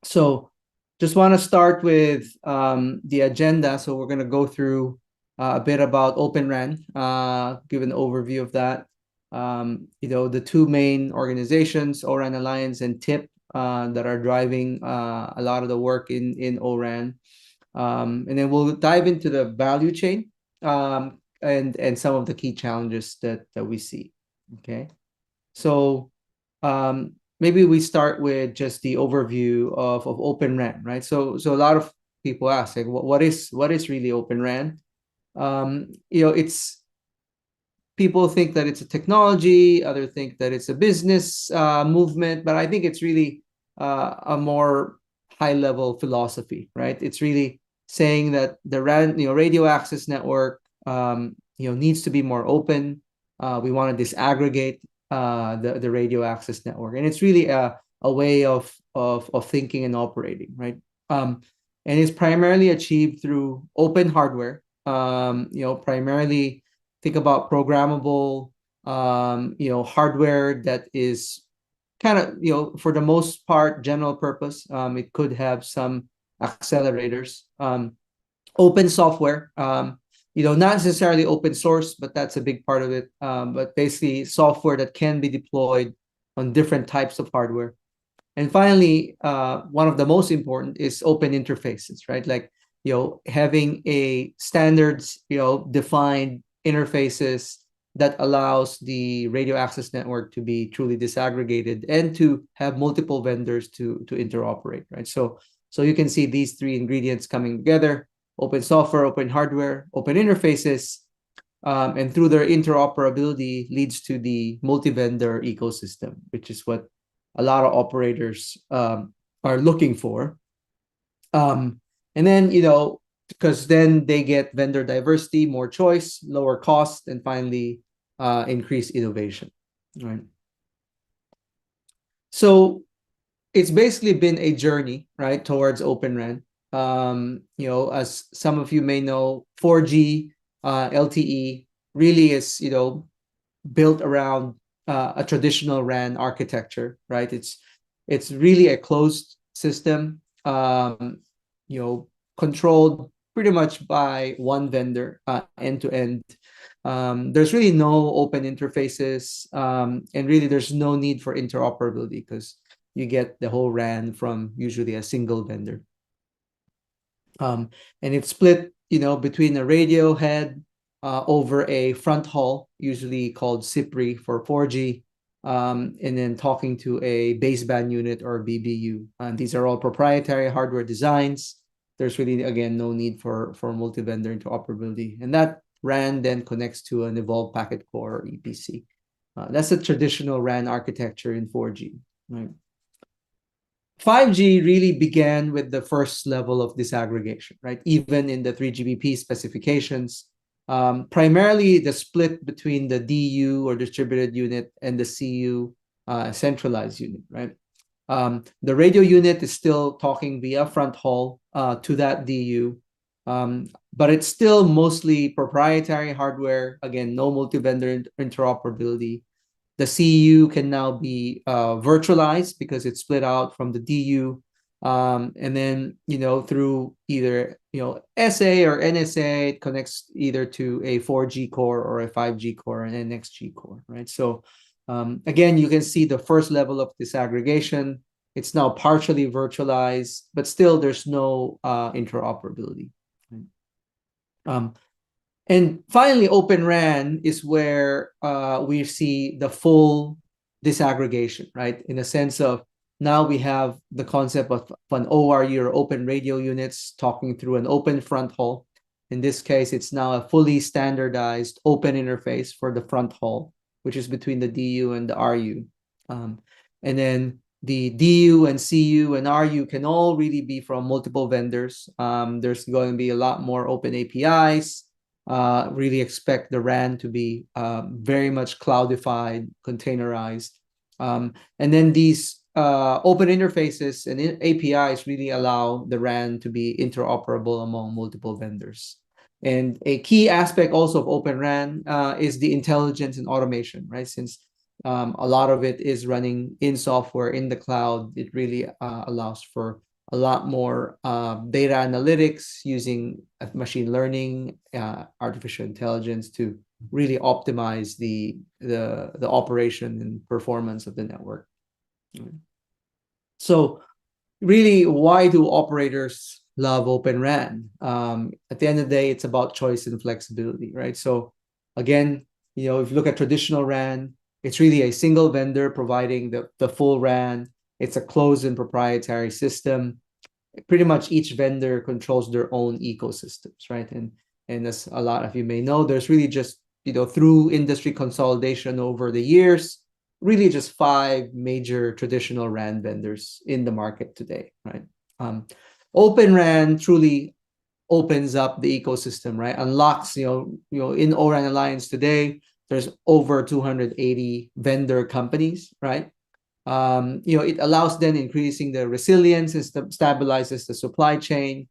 So just want to start with the agenda. So we're going to go through a bit about Open RAN, give an overview of that. The two main organizations, ORAN Alliance and TIP, that are driving a lot of the work in ORAN. And then we'll dive into the value chain, and some of the key challenges that we see. Okay. So maybe we start with just the overview of Open RAN, right? So a lot of people ask, like, what is really Open RAN? It's people think that it's a technology, other think that it's a business movement, but I think it's really a more high level philosophy, right? It's really saying that the RAN, radio access network, needs to be more open. We want to disaggregate the radio access network, and it's really a way of thinking and operating, right? And it's primarily achieved through open hardware. Primarily think about programmable, hardware that is kind of, for the most part, general purpose. It could have some accelerators. Open software, not necessarily open source, but that's a big part of it. But basically, software that can be deployed on different types of hardware. And finally, one of the most important is open interfaces, right? Like, having a standards, defined interfaces that allows the radio access network to be truly disaggregated and to have multiple vendors to interoperate, right? So you can see these three ingredients coming together: open software, open hardware, open interfaces, and through their interoperability leads to the multi-vendor ecosystem, which is what a lot of operators are looking for. And then, because then they get vendor diversity, more choice, lower cost, and finally, increase innovation, right? So it's basically been a journey, right, towards Open RAN. As some of you may know, 4G LTE really is, built around a traditional RAN architecture, right? It's really a closed system, controlled pretty much by one vendor, end to end. There's really no open interfaces, and really there's no need for interoperability because you get the whole RAN from usually a single vendor. And it's split, between a radio head over a front haul, usually called CPRI for 4G, and then talking to a baseband unit or BBU. And these are all proprietary hardware designs. There's really, again, no need for multi-vendor interoperability. And that RAN then connects to an evolved packet core or EPC. That's a traditional RAN architecture in 4G, right? 5G really began with the first level of disaggregation, right? Even in the 3GPP specifications, primarily the split between the DU or distributed unit and the CU centralized unit, right? The radio unit is still talking via front haul to that DU, but it's still mostly proprietary hardware. Again, no multi-vendor interoperability. The CU can now be virtualized because it's split out from the DU. And then, through either, SA or NSA, it connects either to a 4G core or a 5G core and an NXG core, right? So again, you can see the first level of disaggregation. It's now partially virtualized, but still there's no interoperability. Right? And finally, Open RAN is where we see the full disaggregation, right? In a sense of now we have the concept of an ORU or open radio units talking through an open front haul. In this case, it's now a fully standardized open interface for the front haul, which is between the DU and the RU. And then the DU and CU and RU can all really be from multiple vendors. There's going to be a lot more open APIs. Really expect the RAN to be very much cloudified, containerized. And then these open interfaces and APIs really allow the RAN to be interoperable among multiple vendors. And a key aspect also of Open RAN is the intelligence and automation, right? Since a lot of it is running in software in the cloud, it really allows for a lot more data analytics using machine learning, artificial intelligence to really optimize the operation and performance of the network. So really, why do operators love Open RAN? At the end of the day, it's about choice and flexibility, right? So again, if you look at traditional RAN, it's really a single vendor providing the full RAN. It's a closed and proprietary system. Pretty much each vendor controls their own ecosystems, right? And as a lot of you may know, there's really just, through industry consolidation over the years, really just 5 major traditional RAN vendors in the market today, right? Open RAN truly opens up the ecosystem, right? Unlocks, in O-RAN Alliance today, there's over 280 vendor companies, right? It allows then increasing the resilience, it stabilizes the supply chain,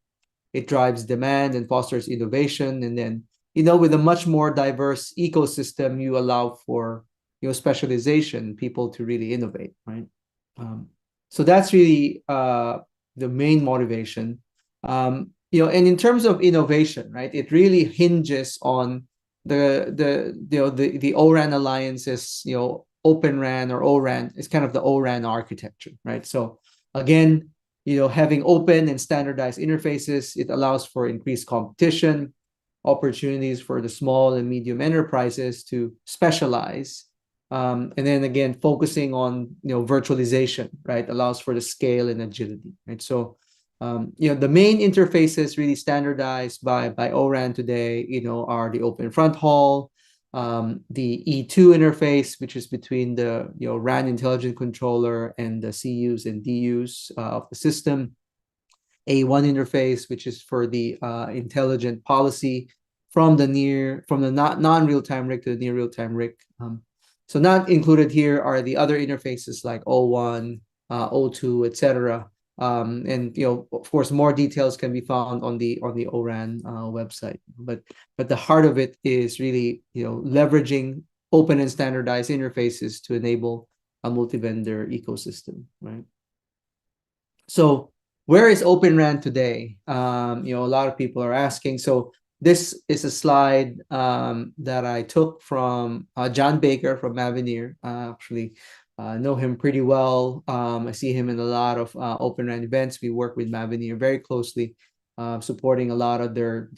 it drives demand and fosters innovation, and then with a much more diverse ecosystem, you allow for specialization, people to really innovate, right? So that's really the main motivation. And in terms of innovation, right, it really hinges on the O-RAN Alliance's Open RAN or O-RAN is kind of the O-RAN architecture, right? So again, having open and standardized interfaces, it allows for increased competition, opportunities for the small and medium enterprises to specialize. And then again, focusing on virtualization, right, allows for the scale and agility, right? So the main interfaces really standardized by O-RAN today, are the Open Fronthaul, the E2 interface, which is between the RAN intelligent controller and the CUs and DUs of the system. A1 interface, which is for the intelligent policy from the non-real-time RIC to the near real-time RIC. So not included here are the other interfaces like O1, O2, etc. And of course, more details can be found on the O-RAN website. But the heart of it is really leveraging open and standardized interfaces to enable a multi-vendor ecosystem, right? So where is Open RAN today? A lot of people are asking. So this is a slide that I took from John Baker from Mavenir. Actually, know him pretty well. I see him in a lot of Open RAN events. We work with Mavenir very closely, supporting a lot of their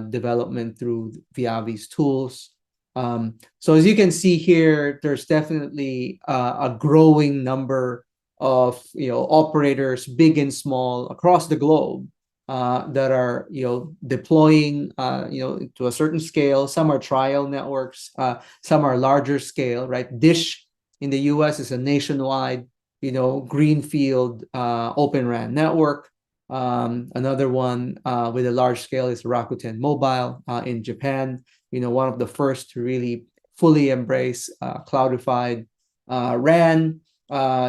development through Viavi's tools. So as you can see here, there's definitely a growing number of operators, big and small, across the globe that are deploying to a certain scale. Some are trial networks, some are larger scale, right? Dish in the US is a nationwide greenfield Open RAN network. Another one with a large scale is Rakuten Mobile in Japan, one of the first to really fully embrace cloudified RAN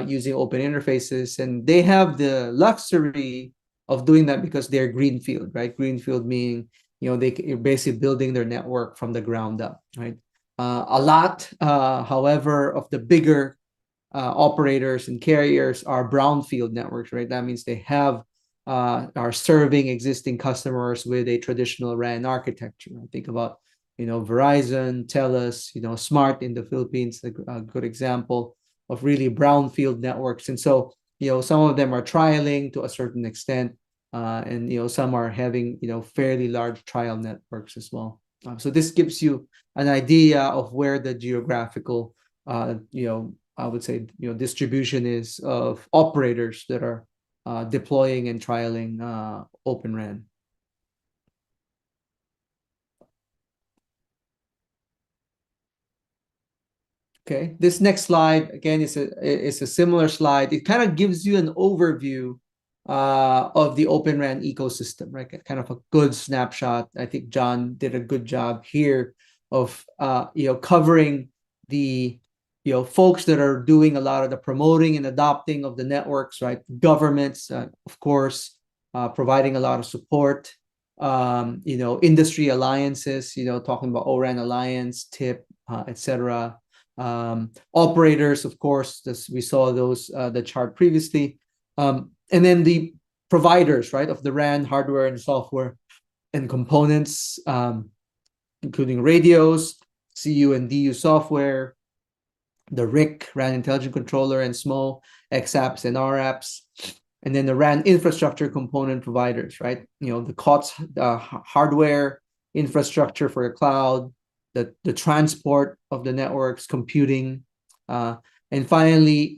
using open interfaces. And they have the luxury of doing that because they're greenfield, right? Greenfield meaning, you're basically building their network from the ground up, right? A lot, however, of the bigger operators and carriers are brownfield networks, right? That means they are serving existing customers with a traditional RAN architecture. Think about, Verizon, TELUS, Smart in the Philippines, a good example of really brownfield networks. And so, some of them are trialing to a certain extent, and some are having fairly large trial networks as well. So this gives you an idea of where the geographical, I would say, distribution is of operators that are deploying and trialing Open RAN. Okay, this next slide again is a similar slide. It kind of gives you an overview of the Open RAN ecosystem, right? Kind of a good snapshot. I think John did a good job here of covering the folks that are doing a lot of the promoting and adopting of the networks, right? Governments, of course, providing a lot of support. Industry alliances, talking about O-RAN Alliance, TIP, etc. Operators, of course, we saw those the chart previously. And then the providers, right, of the RAN hardware and software and components, including radios, CU and DU software, the RIC, RAN Intelligent Controller, and small XApps and RApps, and then the RAN infrastructure component providers, right? The COTS hardware infrastructure for the cloud, the transport of the networks, computing, and finally,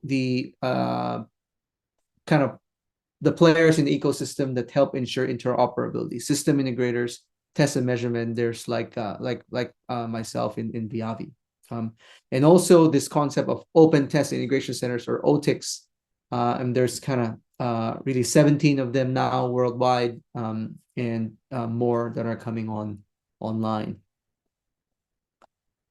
the kind of the players in the ecosystem that help ensure interoperability, system integrators, test and measurement. There's like myself in Viavi. And also this concept of open test integration centers, or OTICs, and there's kind of really 17 of them now worldwide, and more that are coming online.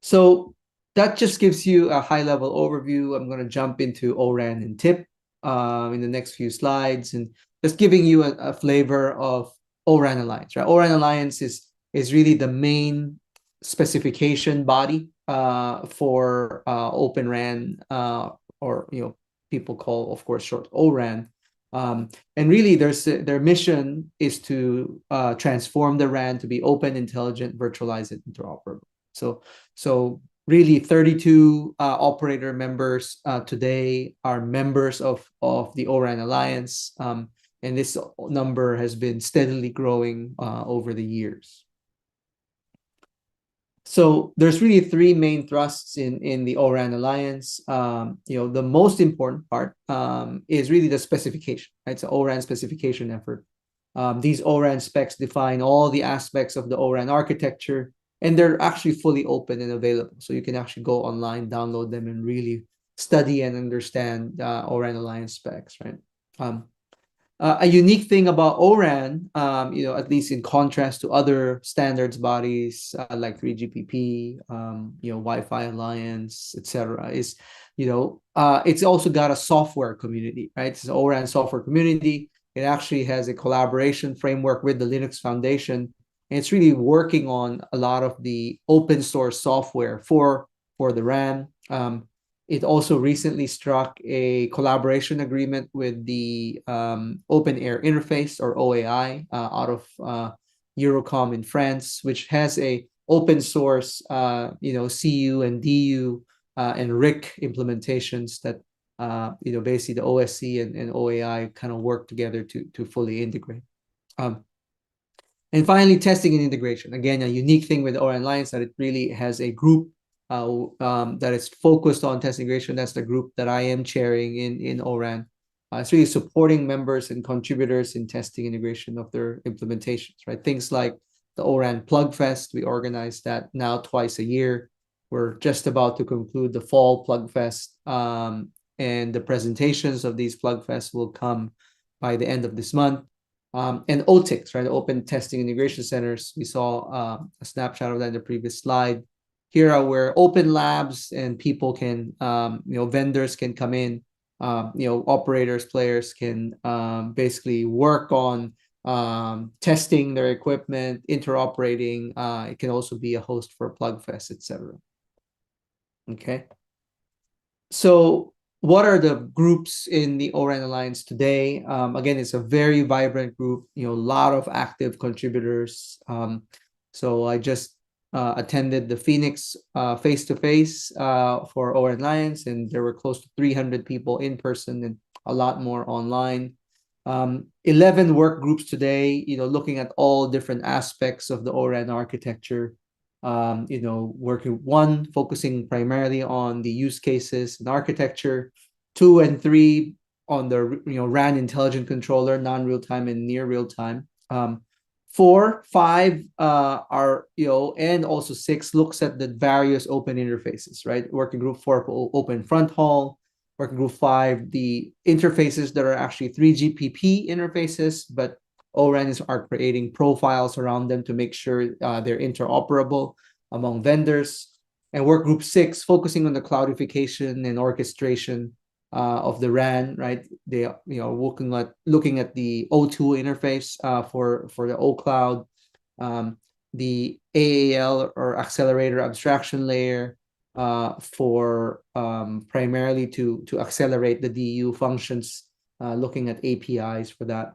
So that just gives you a high-level overview. I'm going to jump into ORAN and TIP in the next few slides, and just giving you a flavor of ORAN Alliance. Right, ORAN Alliance is really the main specification body for Open RAN, or people call, of course, short ORAN. And really, their mission is to transform the RAN to be open, intelligent, virtualized, and interoperable. So really, 32 operator members today are members of the ORAN Alliance, and this number has been steadily growing over the years. So there's really three main thrusts in the ORAN Alliance. The most important part is really the specification, right? It's an ORAN specification effort. These ORAN specs define all the aspects of the ORAN architecture, and they're actually fully open and available. So you can actually go online, download them, and really study and understand ORAN Alliance specs, right? A unique thing about ORAN, at least in contrast to other standards bodies like 3GPP, Wi-Fi Alliance, etc., is, it's also got a software community, right? It's an ORAN software community. It actually has a collaboration framework with the Linux Foundation, and it's really working on a lot of the open source software for the RAN. It also recently struck a collaboration agreement with the Open Air Interface, or OAI, out of Eurocom in France, which has a open source, CU and DU and RIC implementations that basically the OSC and OAI kind of work together to fully integrate. And finally, testing and integration. Again, a unique thing with the ORAN Alliance that it really has a group that is focused on test integration. That's the group that I am chairing in ORAN. It's really supporting members and contributors in testing integration of their implementations, right? Things like the ORAN Plugfest. We organize that now twice a year. We're just about to conclude the fall Plugfest, and the presentations of these Plugfests will come by the end of this month. And OTICs, right? Open Testing Integration Centers. We saw a snapshot of that in the previous slide. Here are where open labs and people can, vendors can come in, operators, players can basically work on testing their equipment, interoperating. It can also be a host for Plugfest, etc. Okay. So what are the groups in the ORAN Alliance today? Again, it's a very vibrant group, a lot of active contributors. So I just attended the Phoenix face-to-face for ORAN Alliance, and there were close to 300 people in person and a lot more online. 11 work groups today, looking at all different aspects of the ORAN architecture. Working focusing primarily on the use cases and architecture, 2 and 3 on the RAN Intelligent Controller, non-real-time and near real-time. 4, 5 are and also 6 looks at the various open interfaces, right? Working group 4, open front haul. Working group 5, the interfaces that are actually 3GPP interfaces, but ORAN are creating profiles around them to make sure they're interoperable among vendors. And work group 6, focusing on the cloudification and orchestration of the RAN, right? They are looking at the O2 interface for the OCloud, the AAL, or accelerator abstraction layer, for primarily to accelerate the DU functions looking at APIs for that.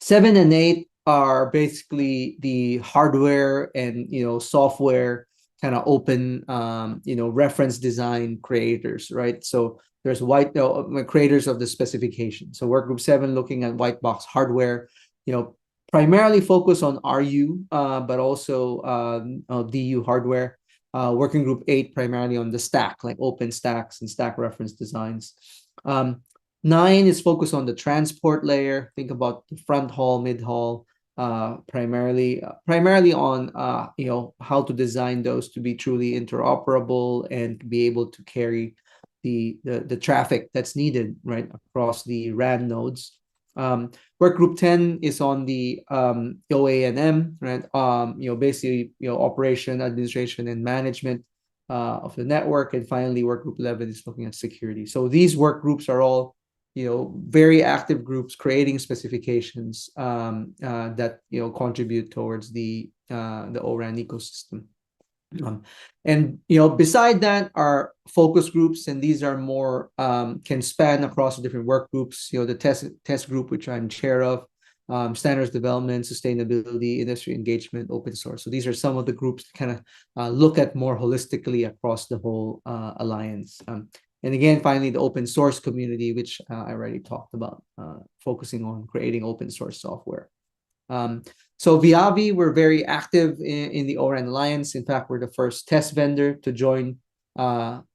7 and 8 are basically the hardware and software kind of open reference design creators, right? So there's creators of the specification. So Workgroup 7 looking at white box hardware, primarily focus on RU, but also DU hardware. Working Group 8 primarily on the stack, like open stacks and stack reference designs. 9 is focused on the transport layer. Think about the front haul, mid haul, primarily on how to design those to be truly interoperable and be able to carry the traffic that's needed right across the RAN nodes. Work Group 10 is on the OANM, right? Basically operation, administration, and management of the network. And finally, Work Group 11 is looking at security. So these work groups are all very active groups creating specifications that contribute towards the O-RAN ecosystem. And beside that are focus groups, and these are more can span across different work groups. The test group, which I'm chair of, standards development, sustainability, industry engagement, open source. So these are some of the groups that kind of look at more holistically across the whole alliance. And again, finally, the open source community, which I already talked about, focusing on creating open source software. So Viavi, we're very active in the O-RAN Alliance. In fact, we're the first test vendor to join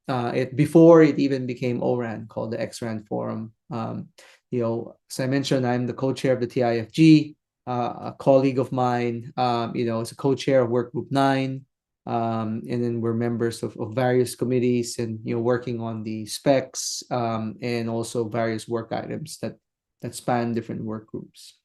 it before it even became O-RAN, called the XRAN Forum. As I mentioned, I'm the co-chair of the TIFG. A colleague of mine, is a co-chair of Workgroup 9. And then we're members of various committees and working on the specs and also various work items that span different work groups.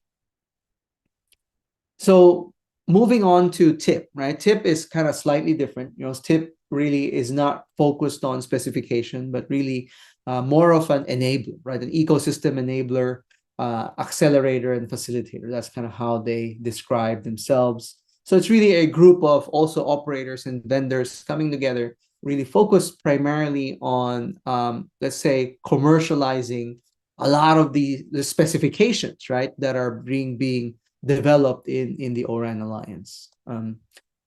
So moving on to TIP, right? TIP is kind of slightly different. TIP really is not focused on specification, but really more of an enabler, right? An ecosystem enabler, accelerator, and facilitator. That's kind of how they describe themselves. So it's really a group of also operators and vendors coming together, really focused primarily on, let's say, commercializing a lot of the specifications, right, that are being developed in the O-RAN Alliance.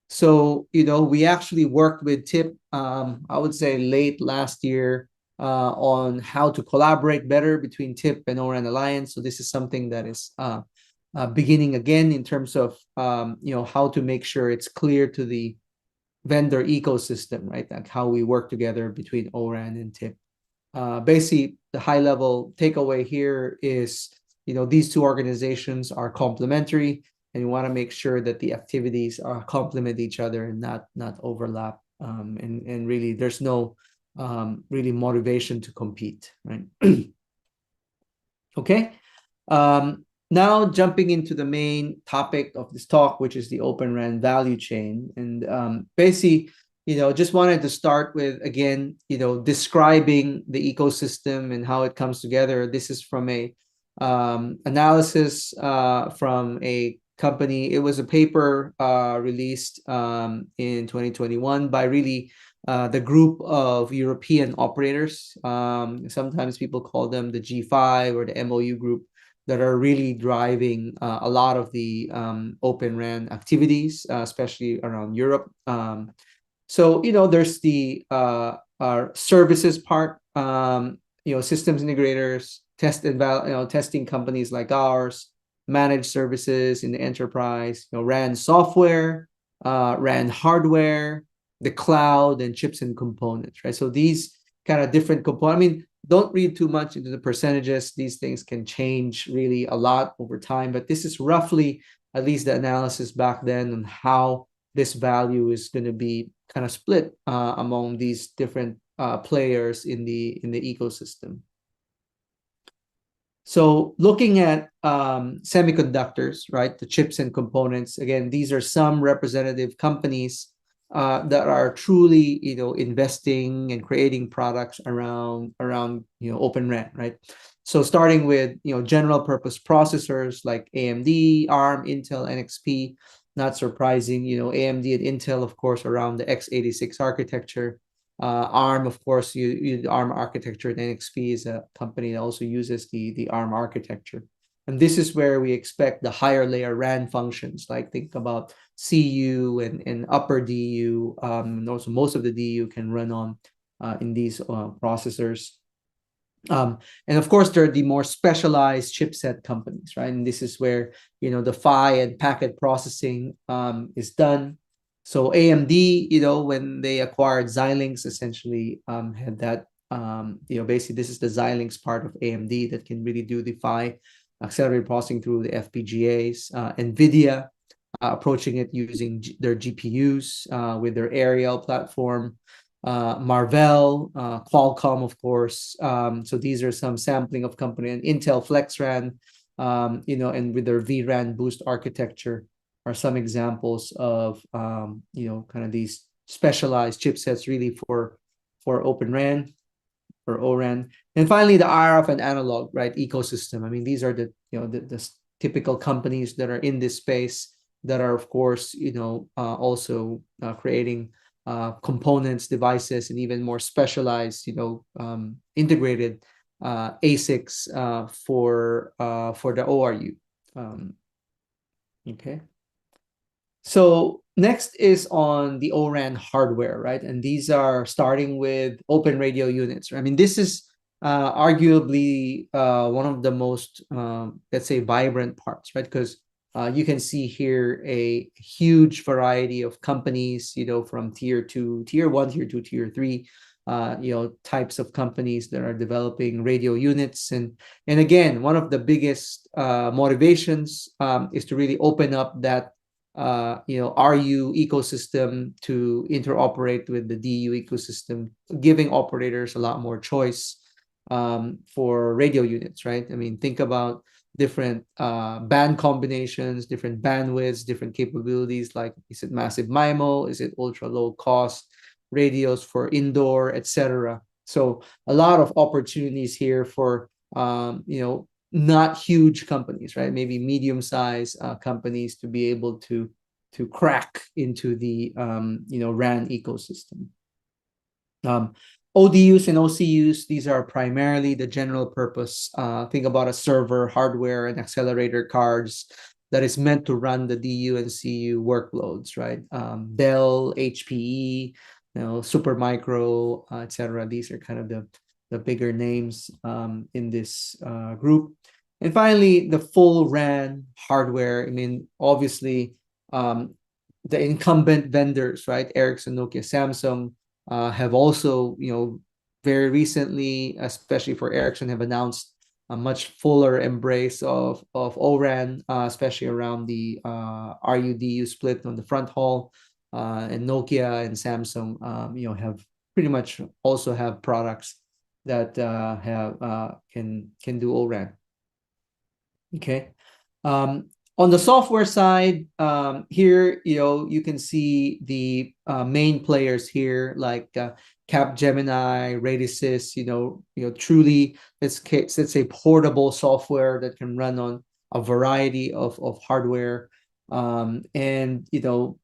So, we actually worked with TIP, I would say late last year, on how to collaborate better between TIP and O-RAN Alliance. So this is something that is beginning again in terms of, how to make sure it's clear to the vendor ecosystem, right? Like how we work together between O-RAN and TIP. Basically, the high level takeaway here is, these two organizations are complementary, and we want to make sure that the activities complement each other and not overlap. And really, there's no really motivation to compete, right? Okay. Now jumping into the main topic of this talk, which is the Open RAN value chain, and basically, just wanted to start with, again, describing the ecosystem and how it comes together. This is from a analysis from a company. It was a paper released in 2021 by really the group of European operators. Sometimes people call them the G5 or the MOU group, that are really driving a lot of the Open RAN activities, especially around Europe. So, there's the services part, systems integrators, testing companies like ours, managed services in the enterprise, RAN software, RAN hardware, the cloud, and chips and components, right? So these kind of different components, I mean, don't read too much into the percentages. These things can change really a lot over time, but this is roughly at least the analysis back then on how this value is going to be kind of split among these different players in the ecosystem. So looking at semiconductors, right, the chips and components, again, these are some representative companies that are truly, investing and creating products around Open RAN, right? So starting with, general purpose processors like AMD, ARM, Intel, NXP, not surprising, AMD and Intel, of course, around the x86 architecture. ARM, of course, ARM architecture. And NXP is a company that also uses the ARM architecture. And this is where we expect the higher layer RAN functions, like think about CU and upper DU. And also most of the DU can run on in these processors. And of course, there are the more specialized chipset companies, right? And this is where, the PHY and packet processing is done. So AMD, when they acquired Xilinx, essentially had that, basically this is the Xilinx part of AMD that can really do the PHY accelerated processing through the FPGAs. NVIDIA approaching it using their GPUs with their Ariel platform. Marvell, Qualcomm, of course. So these are some sampling of company, and Intel FlexRAN, and with their vRAN boost architecture are some examples of, kind of these specialized chipsets really for Open RAN or ORAN. And finally, the RF and analog, right, ecosystem. I mean, these are the typical companies that are in this space that are, of course, also creating components, devices, and even more specialized, integrated ASICs for the ORU. Okay. So next is on the ORAN hardware, right? And these are starting with open radio units. I mean, this is arguably one of the most, let's say, vibrant parts, right? Because you can see here a huge variety of companies, from tier 2, tier 1, tier 2, tier 3, types of companies that are developing radio units. And again, one of the biggest motivations is to really open up that RU ecosystem to interoperate with the DU ecosystem, giving operators a lot more choice for radio units, right? I mean, think about different band combinations, different bandwidths, different capabilities, like is it massive MIMO, is it ultra low cost radios for indoor, etc. So a lot of opportunities here for not huge companies, right? Maybe medium-sized companies to be able to crack into the RAN ecosystem. ODUs and OCUs, these are primarily the general purpose. Think about a server, hardware, and accelerator cards that is meant to run the DU and CU workloads, right? Dell, HPE, Supermicro, etc. These are kind of the bigger names in this group. And finally, the full RAN hardware. I mean, obviously, the incumbent vendors, right? Ericsson, Nokia, Samsung, have also, very recently, especially for Ericsson, have announced a much fuller embrace of ORAN, especially around the RU-DU split on the front haul. And Nokia and Samsung, have pretty much also have products that can do ORAN. Okay. On the software side, here, you can see the main players here, like Capgemini, Radisys, truly, let's say portable software that can run on a variety of hardware. And,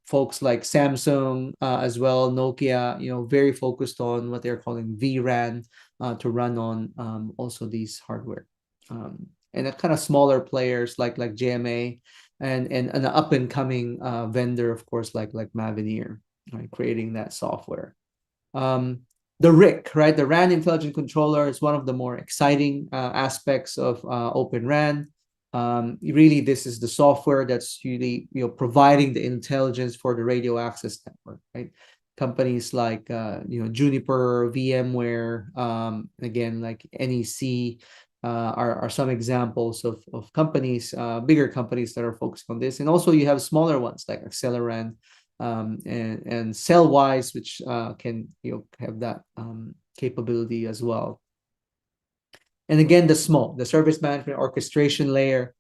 folks like Samsung as well, Nokia, very focused on what they're calling vRAN to run on also these hardware. And a kind of smaller players like JMA and an up and coming vendor, of course, like Mavenir, right, creating that software. The RIC, right, the RAN Intelligent Controller is one of the more exciting aspects of Open RAN. Really, this is the software that's really providing the intelligence for the radio access network, right? Companies like Juniper, VMware, again like NEC. Are some examples of companies, bigger companies that are focused on this. And also you have smaller ones like Acceleran and Cellwise, which can have that capability as well. And again, the service management orchestration layer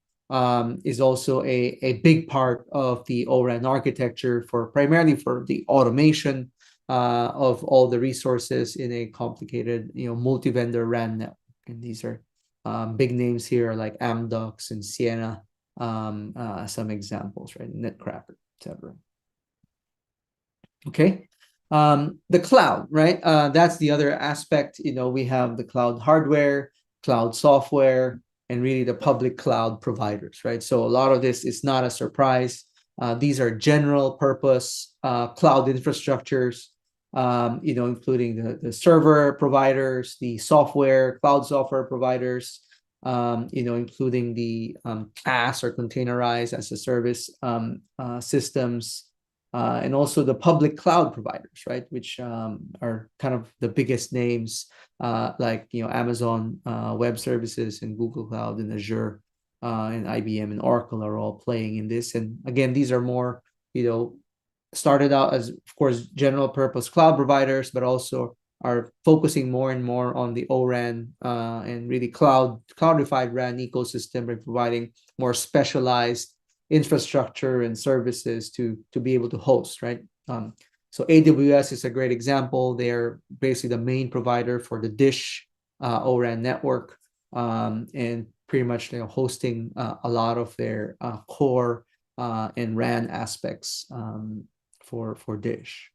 is also a big part of the ORAN architecture primarily for the automation of all the resources in a complicated multi-vendor RAN network. And these are big names here like Amdocs and Ciena, some examples, right? Netcracker, etc. Okay. The cloud, right? That's the other aspect. We have the cloud hardware, cloud software, and really the public cloud providers, right? So a lot of this is not a surprise. These are general purpose cloud infrastructures, including the server providers, the cloud software providers, including the PaaS or containerized as a service systems, and also the public cloud providers, right, which are kind of the biggest names, like Amazon Web Services and Google Cloud and Azure, and IBM and Oracle are all playing in this. And again, these are more, started out as, of course, general purpose cloud providers, but also are focusing more and more on the ORAN and really cloudified RAN ecosystem, and providing more specialized infrastructure and services to be able to host, right? So AWS is a great example. They're basically the main provider for the DISH ORAN network, and pretty much hosting a lot of their core and RAN aspects for DISH.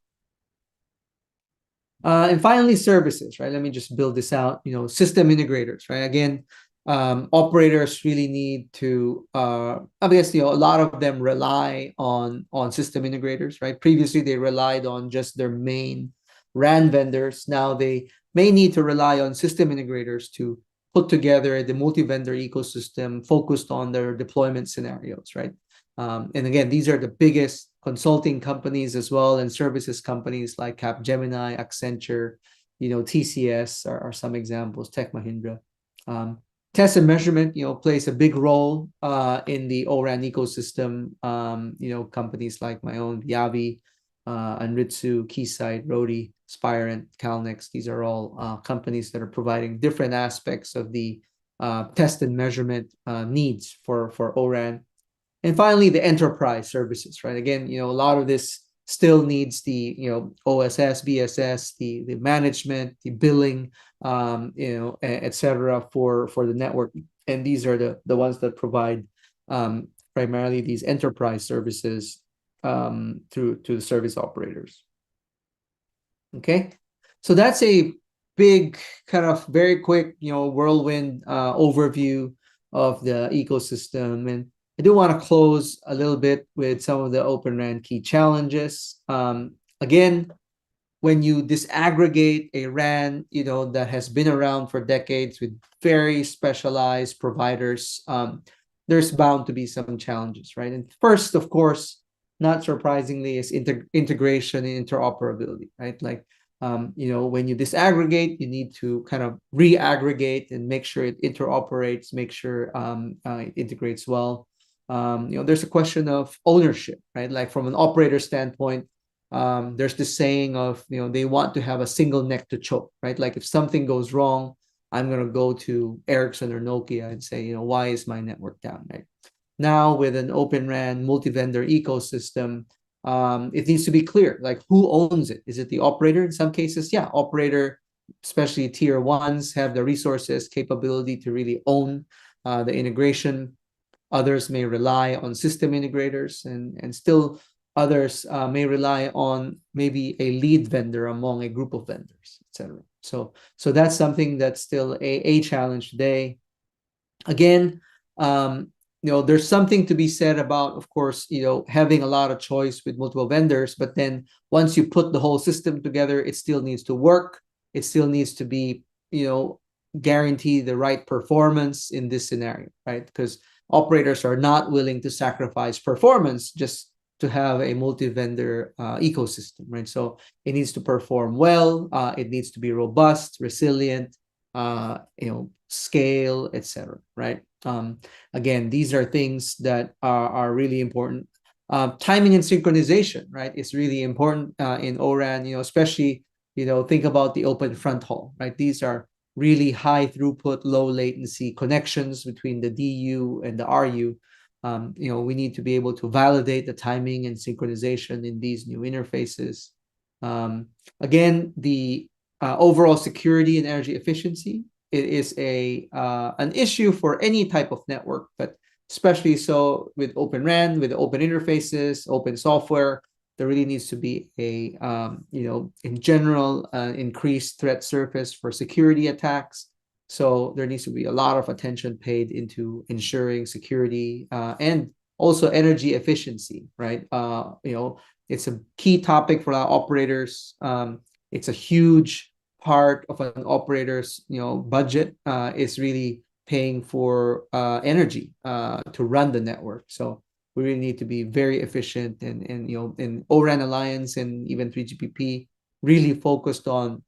And finally, services, right? Let me just build this out. System integrators, right? Again, operators really need to, obviously, a lot of them rely on system integrators, right? Previously, they relied on just their main RAN vendors. Now they may need to rely on system integrators to put together the multi-vendor ecosystem focused on their deployment scenarios, right? And again, these are the biggest consulting companies as well, and services companies like Capgemini, Accenture, TCS are some examples, Tech Mahindra. Test and measurement, plays a big role in the ORAN ecosystem. Companies like my own, Viavi, Anritsu, Keysight, Rohde, Spirent, Calnex. These are all companies that are providing different aspects of the test and measurement needs for ORAN. And finally, the enterprise services, right? Again, a lot of this still needs the, OSS, BSS, the management, the billing, et cetera, for the network. And these are the ones that provide primarily these enterprise services to the service operators. Okay, so that's a big kind of very quick, whirlwind overview of the ecosystem. And I do want to close a little bit with some of the Open RAN key challenges. Again, when you disaggregate a RAN, that has been around for decades with very specialized providers, there's bound to be some challenges, right? And first, of course, not surprisingly, is integration and interoperability, right? Like, when you disaggregate, you need to kind of re-aggregate and make sure it interoperates, make sure it integrates well. There's a question of ownership, right? Like from an operator standpoint, there's this saying of, they want to have a single neck to choke, right? Like if something goes wrong, I'm going to go to Ericsson or Nokia and say, why is my network down, right? Now with an Open RAN multi-vendor ecosystem, it needs to be clear, like who owns it? Is it the operator? In some cases, yeah, operator, especially tier ones, have the resources, capability to really own the integration. Others may rely on system integrators, and still others may rely on maybe a lead vendor among a group of vendors, etc. So that's something that's still a challenge today. Again, there's something to be said about, of course, having a lot of choice with multiple vendors, but then once you put the whole system together, it still needs to work. It still needs to be, guarantee the right performance in this scenario, right? Because operators are not willing to sacrifice performance just to have a multi-vendor ecosystem, right? So it needs to perform well. It needs to be robust, resilient, scale, etc. Right? Again, these are things that are really important. Timing and synchronization, right, is really important in ORAN. Especially think about the open front haul, right? These are really high throughput, low latency connections between the DU and the RU. We need to be able to validate the timing and synchronization in these new interfaces. Again, the overall security and energy efficiency, it is an issue for any type of network, but especially so with Open RAN, with open interfaces, open software. there really needs to be a, in general, increased threat surface for security attacks. So there needs to be a lot of attention paid into ensuring security and also energy efficiency, right? It's a key topic for our operators. It's a huge part of an operator's, budget is really paying for energy to run the network. So we really need to be very efficient, and in O-RAN Alliance and even 3GPP really focused on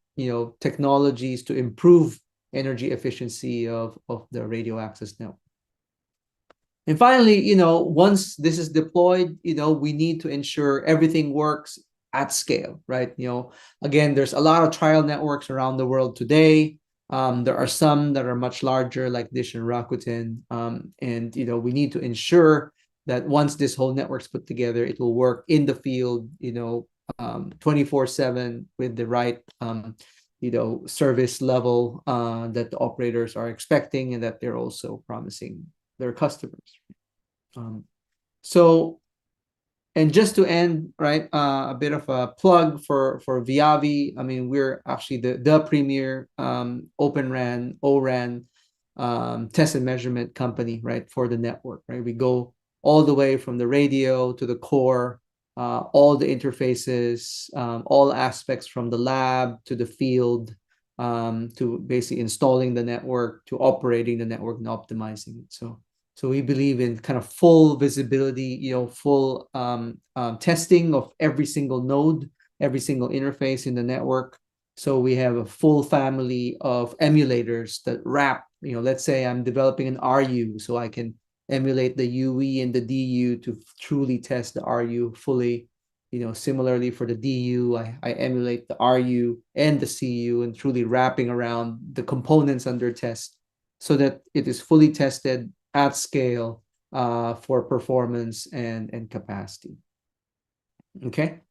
technologies to improve energy efficiency of the radio access network. And finally, once this is deployed, we need to ensure everything works at scale, right? Again, there's a lot of trial networks around the world today. There are some that are much larger, like Dish and Rakuten. And we need to ensure that once this whole network's put together, it will work in the field, 24/7 with the right, service level that the operators are expecting and that they're also promising their customers. So, and just to end, right, a bit of a plug for Viavi. I mean, we're actually the premier Open RAN, O-RAN test and measurement company, right, for the network, right? We go all the way from the radio to the core, all the interfaces, all aspects from the lab to the field, to basically installing the network, to operating the network and optimizing it. So we believe in kind of full visibility, full testing of every single node, every single interface in the network. So we have a full family of emulators that wrap, let's say I'm developing an RU, so I can emulate the UE and the DU to truly test the RU fully. Similarly for the DU, I emulate the RU and the CU and truly wrapping around the components under test so that it is fully tested at scale for performance and capacity. Okay.